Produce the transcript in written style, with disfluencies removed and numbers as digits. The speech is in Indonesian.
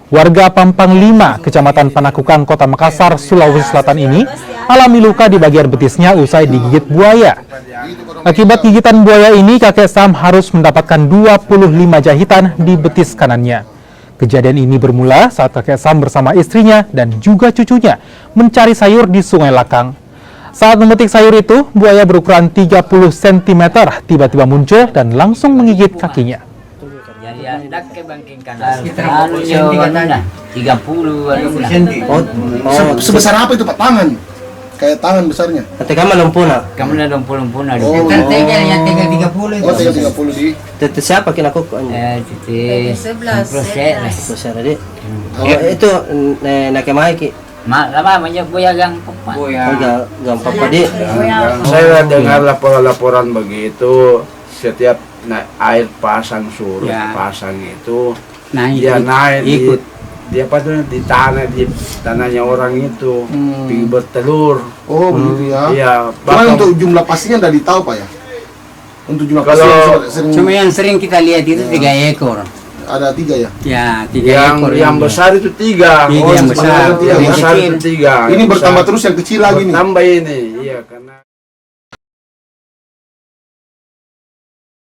Warga Pampang 5, Kecamatan Panakukang, Kota Makassar, Sulawesi Selatan ini alami luka di bagian betisnya usai digigit buaya. Akibat gigitan buaya ini, kakek Sam harus mendapatkan 25 jahitan di betis kanannya. Kejadian ini bermula saat kakek Sam bersama istrinya dan juga cucunya mencari sayur di Sungai Lakang. Saat memetik sayur itu, buaya berukuran 30 cm tiba-tiba muncul dan langsung menggigit kakinya. Sebesar apa itu Pak? Tangan? Kayak tangan besarnya? Kamu lumpuna. Oh, yang 30 itu. oh 30 di. Tete siapa kena kok? Tete 11. Besar tadi. Oh, itu nak mai ki. Lama banyak buaya gang papa. Gampang padi. Saya dengar laporan-laporan begitu, setiap air pasang surut, pasang itu dia naik ikut. Dia di tanahnya orang itu, pergi bertelur. Oh begitu ya? Iya. Cuman untuk jumlah pastinya udah ditahu Pak ya? Untuk jumlah Kalau sering Cuma yang sering kita lihat itu 3 ekor. ada 3 ya? Ya, 3 ekor. yang besar itu 3. Yang besar. Yang besar Yang itu 3. Ini bertambah terus yang kecil lagi nih. Tambah ini, iya karena